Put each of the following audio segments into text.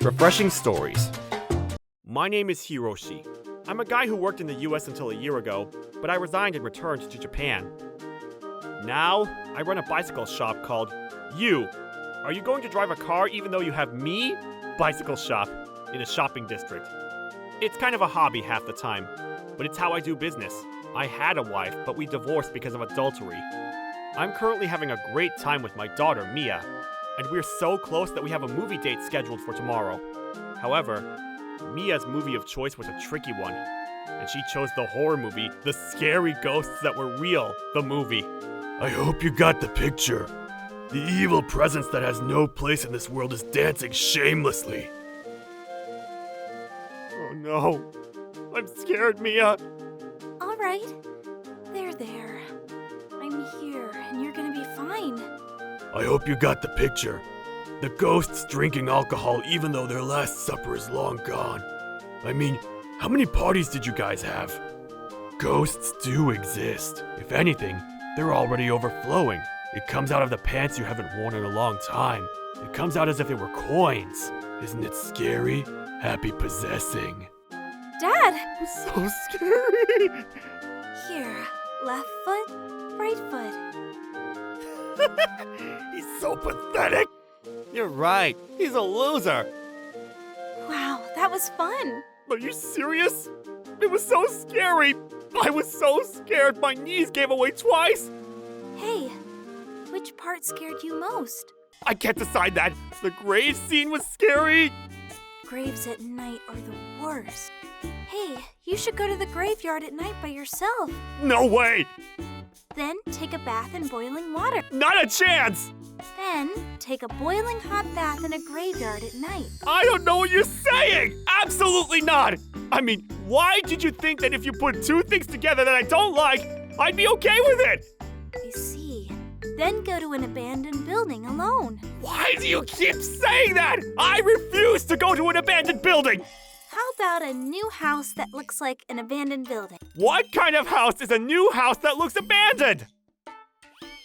Refreshing stories. My name is Hiroshi. I'm a guy who worked in the US until a year ago, but I resigned and returned to Japan. Now, I run a bicycle shop called You. Are you going to drive a car even though you have me? Bicycle shop in a shopping district. It's kind of a hobby half the time, but it's how I do business. I had a wife, but we divorced because of adultery. I'm currently having a great time with my daughter, Mia, and we're so close that we have a movie date scheduled for tomorrow. However, Mia's movie of choice was a tricky one, and she chose the horror movie, The Scary Ghosts That Were Real, the movie. I hope you got the picture. The evil presence that has no place in this world is dancing shamelessly. Oh no, I'm scared, Mia. All right. There. I'm here, and you're gonna be fine. I hope you got the picture. The ghosts drinking alcohol even though their last supper is long gone. I mean, how many parties did you guys have? Ghosts do exist. If anything, they're already overflowing. It comes out of the pants you haven't worn in a long time. It comes out as if they were coins. Isn't it scary? Happy possessing. Dad! It's so scary. Here, left foot, right foot. He's so pathetic. You're right. He's a loser. Wow, that was fun. Are you serious? It was so scary. I was so scared my knees gave away twice. Hey, which part scared you most? I can't decide that. The grave scene was scary. Graves at night are the worst. Hey, you should go to the graveyard at night by yourself. No way. Then take a bath in boiling water. Not a chance. Then take a boiling hot bath in a graveyard at night. I don't know what you're saying. Absolutely not. I mean, why did you think that if you put two things together that I don't like, I'd be okay with it? I see. Then go to an abandoned building alone. Why do you keep saying that? I refuse to go to an abandoned building. How about a new house that looks like an abandoned building? What kind of house is a new house that looks abandoned?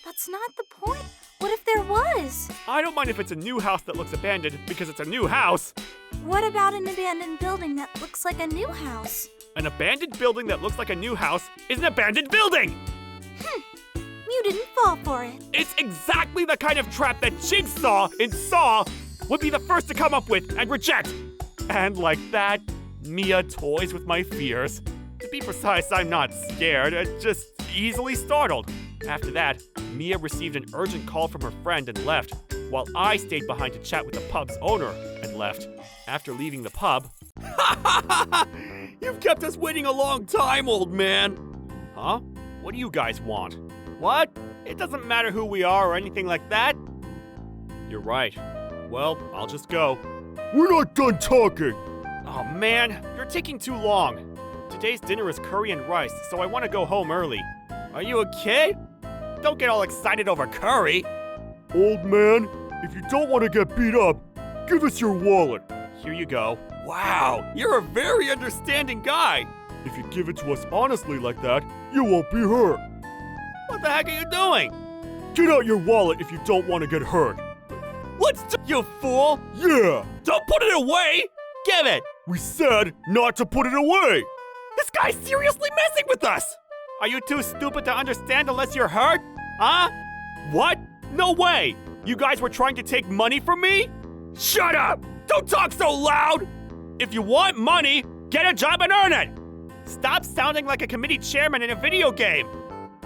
That's not the point. What if there was? I don't mind if it's a new house that looks abandoned because it's a new house. What about an abandoned building that looks like a new house? An abandoned building that looks like a new house is an abandoned building. You didn't fall for it. It's exactly the kind of trap that Jigsaw in Saw would be the first to come up with and reject. And like that, Mia toys with my fears. To be precise, I'm not scared, just easily startled. After that, Mia received an urgent call from her friend and left, while I stayed behind to chat with the pub's owner and left. After leaving the pub... You've kept us waiting a long time, old man! Huh? What do you guys want? What? It doesn't matter who we are or anything like that. You're right. Well, I'll just go. We're not done talking! Oh man, you're taking too long. Today's dinner is curry and rice, so I want to go home early. Are you a kid? Don't get all excited over curry. Old man, if you don't want to get beat up, give us your wallet. Here you go. Wow, you're a very understanding guy. If you give it to us honestly like that, you won't be hurt. What the heck are you doing? Get out your wallet if you don't want to get hurt. Let's do, you fool! Yeah! Don't put it away! Give it! We said not to put it away! This guy's seriously messing with us! Are you too stupid to understand unless you're hurt? Huh? What? No way! You guys were trying to take money from me? Shut up! Don't talk so loud! If you want money, get a job and earn it! Stop sounding like a committee chairman in a video game!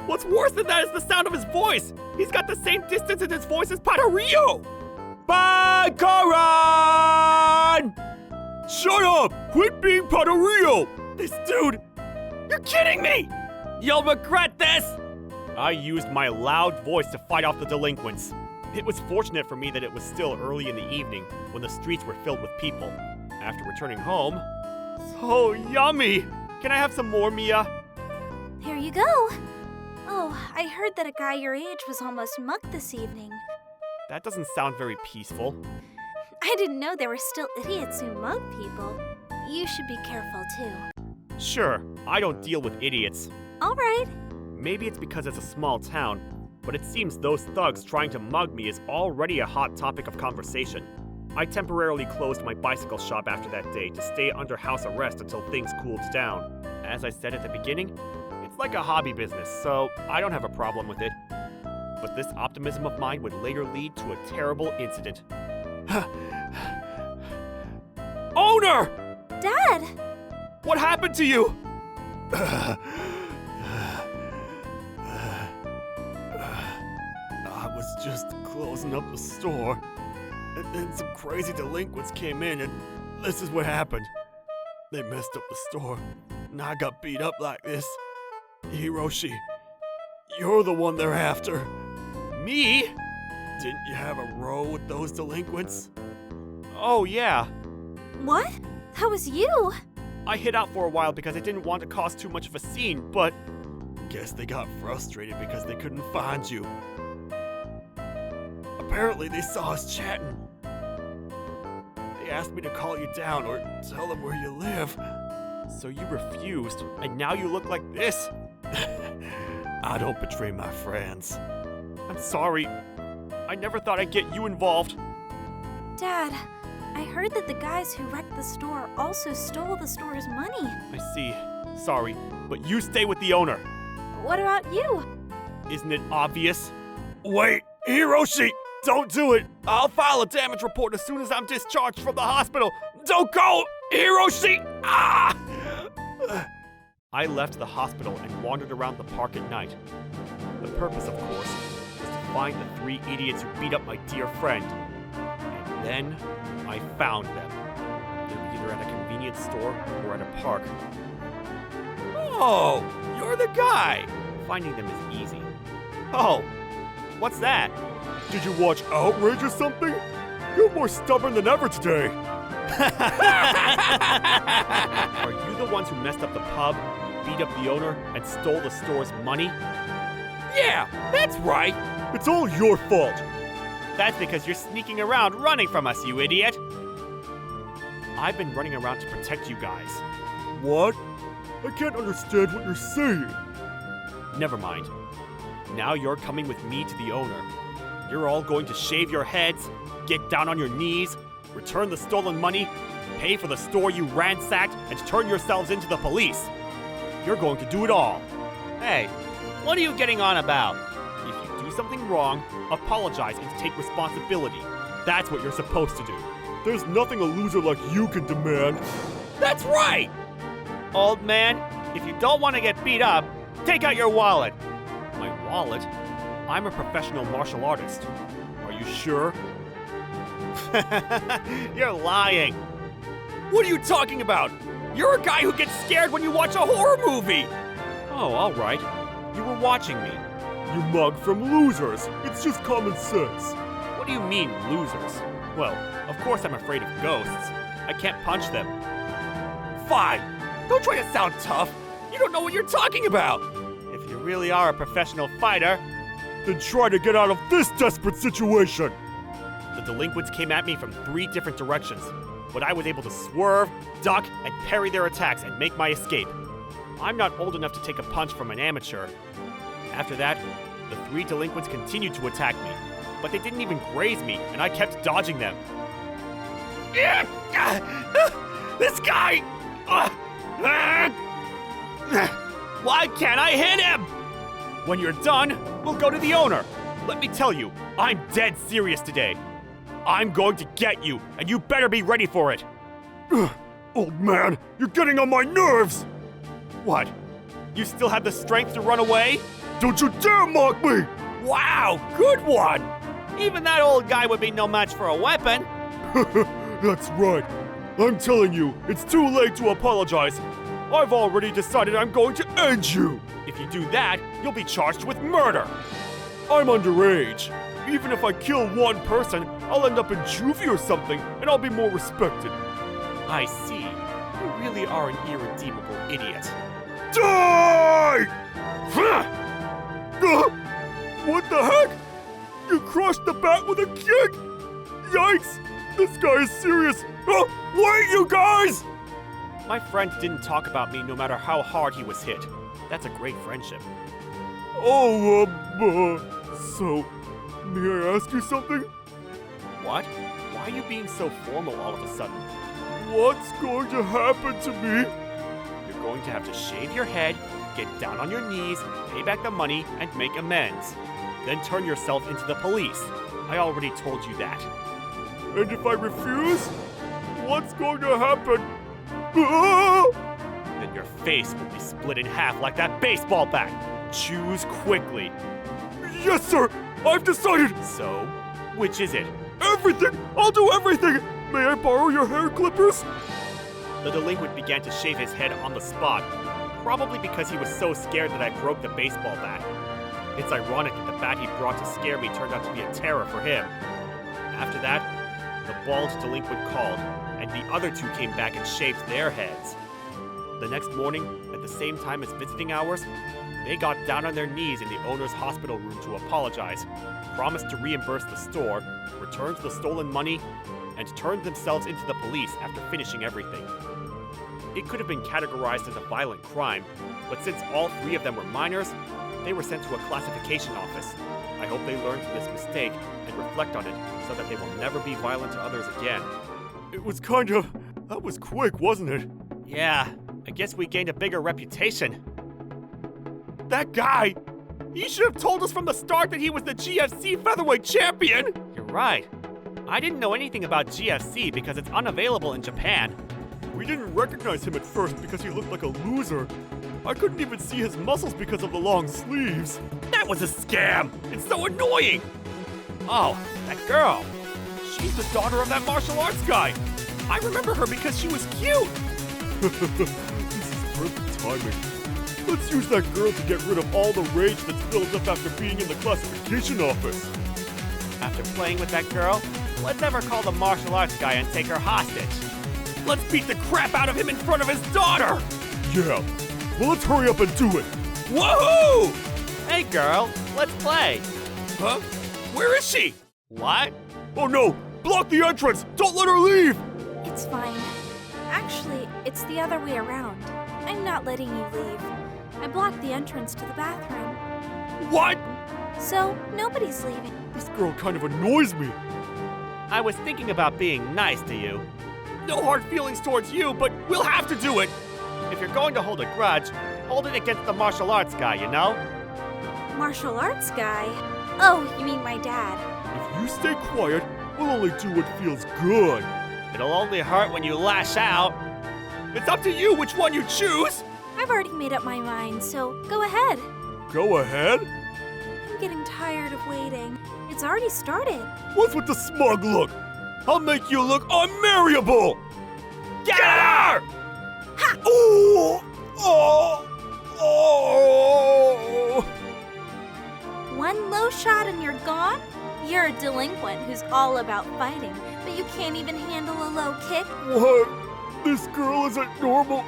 What's worse than that is the sound of his voice! He's got the same distance in his voice as Patario! Bye, Karan! Shut up! Quit being Patario! This dude... You're kidding me! You'll regret this! I used my loud voice to fight off the delinquents. It was fortunate for me that it was still early in the evening when the streets were filled with people. After returning home... So yummy! Can I have some more, Mia? Here you go. Oh, I heard that a guy your age was almost mugged this evening. That doesn't sound very peaceful. I didn't know there were still idiots who mug people. You should be careful, too. Sure, I don't deal with idiots. All right. Maybe it's because it's a small town, but it seems those thugs trying to mug me is already a hot topic of conversation. I temporarily closed my bicycle shop after that day to stay under house arrest until things cooled down. As I said at the beginning, it's like a hobby business, so I don't have a problem with it. But this optimism of mine would later lead to a terrible incident. Owner! Dad! What happened to you? I was just closing up the store, and then some crazy delinquents came in, and this is what happened. They messed up the store, and I got beat up like this. Hiroshi, you're the one they're after. Me? Didn't you have a row with those delinquents? Oh, yeah. What? That was you! I hid out for a while because I didn't want to cause too much of a scene, but Guess they got frustrated because they couldn't find you. Apparently they saw us chatting. They asked me to call you down or tell them where you live. so you refused, and now you look like this. I don't betray my friends. I'm sorry. I never thought I'd get you involved. Dad, I heard that the guys who wrecked the store also stole the store's money. I see. Sorry, but you stay with the owner. What about you? Isn't it obvious? Wait, Hiroshi! Don't do it! I'll file a damage report as soon as I'm discharged from the hospital. Don't go, Hiroshi! Ah! I left the hospital and wandered around the park at night. The purpose, of course, was to find the 3 idiots who beat up my dear friend. And then I found them. They were either at a convenience store or at a park. Oh, you're the guy! Finding them is easy. Oh, what's that? Did you watch Outrage or something? You're more stubborn than ever today. Are you the ones who messed up the pub, beat up the owner, and stole the store's money? Yeah, that's right. It's all your fault. That's because you're sneaking around running from us, you idiot! I've been running around to protect you guys. What? I can't understand what you're saying. Never mind. Now you're coming with me to the owner. You're all going to shave your heads, get down on your knees, return the stolen money, pay for the store you ransacked, and turn yourselves into the police. You're going to do it all. Hey, what are you getting on about? If you do something wrong, apologize and take responsibility. That's what you're supposed to do. There's nothing a loser like you can demand. That's right! Old man, if you don't want to get beat up, take out your wallet. My wallet? I'm a professional martial artist. Are you sure? You're lying. What are you talking about? You're a guy who gets scared when you watch a horror movie. Oh, all right. You were watching me. You mug from losers. It's just common sense. What do you mean, losers? Well, of course I'm afraid of ghosts. I can't punch them. Fine. Don't try to sound tough. You don't know what you're talking about. If you really are a professional fighter, Then try to get out of this desperate situation. the delinquents came at me from 3 different directions, but I was able to swerve, duck, and parry their attacks and make my escape. I'm not old enough to take a punch from an amateur. After that, the 3 delinquents continued to attack me, but they didn't even graze me, and I kept dodging them. This guy! Why can't I hit him? When you're done, we'll go to the owner. Let me tell you, I'm dead serious today. I'm going to get you, and you better be ready for it. Old man, you're getting on my nerves. What? You still have the strength to run away? Don't you dare mock me. Wow, good one! Even that old guy would be no match for a weapon. That's right. I'm telling you, it's too late to apologize. I've already decided I'm going to end you. If you do that, you'll be charged with murder. I'm underage. Even if I kill one person, I'll end up in juvie or something, and I'll be more respected. I see. You really are an irredeemable idiot. Die! What the heck? You crushed the bat with a kick? Yikes! This guy is serious. Oh, wait, you guys! My friend didn't talk about me no matter how hard he was hit. That's a great friendship. Oh, so, may I ask you something? What? Why Why are you being so formal all of a sudden? What's going to happen to me? You're going to have to shave your head, get down on your knees, pay back the money, and make amends. Then turn yourself into the police. I already told you that. And if I refuse, what's going to happen? Ah! Then your face will be split in half like that baseball bat. Choose quickly. Yes, sir! I've decided! So, which is it? Everything! I'll do everything! May I borrow your hair clippers? The delinquent began to shave his head on the spot, probably because he was so scared that I broke the baseball bat. It's ironic that the bat he brought to scare me turned out to be a terror for him. After that, the bald delinquent called, and the other two came back and shaved their heads. The next morning, at the same time as visiting hours, they got down on their knees in the owner's hospital room to apologize, promised to reimburse the store, returned the stolen money, and turned themselves into the police after finishing everything. It could have been categorized as a violent crime, but since all three of them were minors, they were sent to a classification office. I hope they learned from this mistake and reflect on it so that they will never be violent to others again. It was that was quick, wasn't it? Yeah, I guess we gained a bigger reputation. That guy! He should have told us from the start that he was the GFC featherweight champion! You're right. I didn't know anything about GFC because it's unavailable in Japan. We didn't recognize him at first because he looked like a loser. I couldn't even see his muscles because of the long sleeves. That was a scam! It's so annoying! Oh, that girl. She's the daughter of that martial arts guy. I remember her because she was cute. This is perfect timing. Let's use that girl to get rid of all the rage that's built up after being in the classification office. After playing with that girl, let's have her call the martial arts guy and take her hostage. Let's beat the crap out of him in front of his daughter! Yeah. Well, let's hurry up and do it. Woohoo! Hey girl, let's play. Huh? Where is she? What? Oh no! Block the entrance! Don't let her leave! It's fine. Actually, it's the other way around. I'm not letting you leave. I blocked the entrance to the bathroom. What? So, nobody's leaving. This girl kind of annoys me. I was thinking about being nice to you. No hard feelings towards you, but we'll have to do it. If you're going to hold a grudge, hold it against the martial arts guy, you know? Martial arts guy? Oh, you mean my dad. If you stay quiet, we'll only do what feels good. It'll only hurt when you lash out. It's up to you which one you choose. I've already made up my mind, so go ahead. Go ahead. I'm getting tired of waiting. It's already started. What's with the smug look? I'll make you look unmarriable! Get her! Ha! Oh! Oh! Oh! One low shot and you're gone? You're a delinquent who's all about fighting, but you can't even handle a low kick? What? This girl isn't normal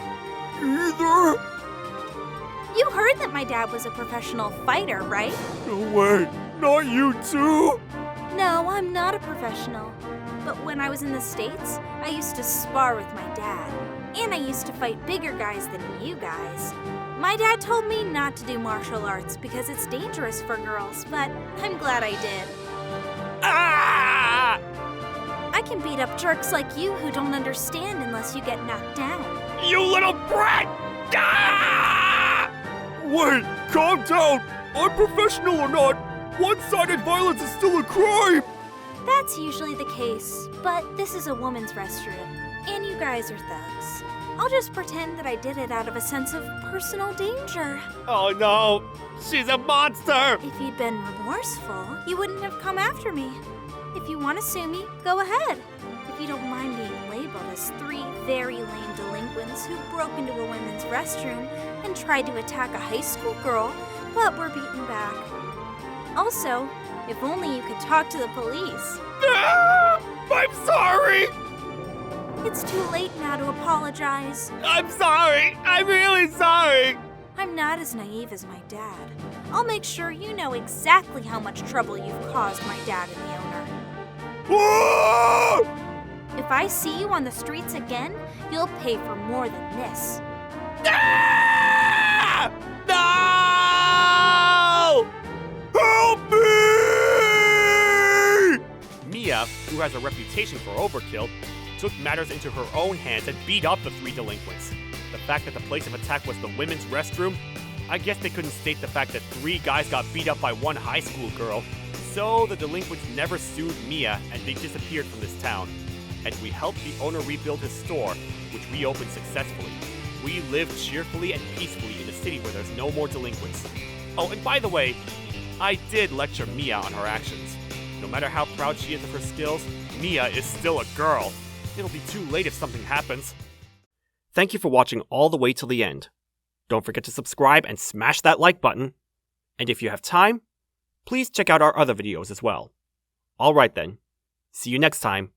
either? You heard that my dad was a professional fighter, right? No way! Not you too! No, I'm not a professional. But when I was in the States, I used to spar with my dad. And I used to fight bigger guys than you guys. My dad told me not to do martial arts because it's dangerous for girls, but I'm glad I did. Ah! I can beat up jerks like you who don't understand unless you get knocked down. You little brat! Ah! Wait, calm down! Unprofessional or not, one-sided violence is still a crime! That's usually the case, but this is a woman's restroom, and you guys are thugs. I'll just pretend that I did it out of a sense of personal danger. Oh no! She's a monster! If you'd been remorseful, you wouldn't have come after me. If you want to sue me, go ahead. If you don't mind being labeled as three very lame delinquents who broke into a women's restroom and tried to attack a high school girl, but were beaten back. Also, if only you could talk to the police. Ah! I'm sorry! It's too late now to apologize. I'm sorry! I'm really sorry! I'm not as naive as my dad. I'll make sure you know exactly how much trouble you've caused my dad and the owner. Ah! If I see you on the streets again, you'll pay for more than this. Ah! No! Help me! Me Mia, who has a reputation for overkill, took matters into her own hands and beat up the 3 delinquents. The fact that the place of attack was the women's restroom? I guess they couldn't state the fact that 3 guys got beat up by 1 high school girl. So the delinquents never sued Mia and they disappeared from this town. And we helped the owner rebuild his store, which reopened successfully. We live cheerfully and peacefully in a city where there's no more delinquents. Oh, and by the way, I did lecture Mia on her actions. No matter how proud she is of her skills, Mia is still a girl. It'll be too late if something happens. Thank you for watching all the way till the end. Don't forget to subscribe and smash that like button. And if you have time, please check out our other videos as well. Alright then. See you next time.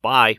Bye.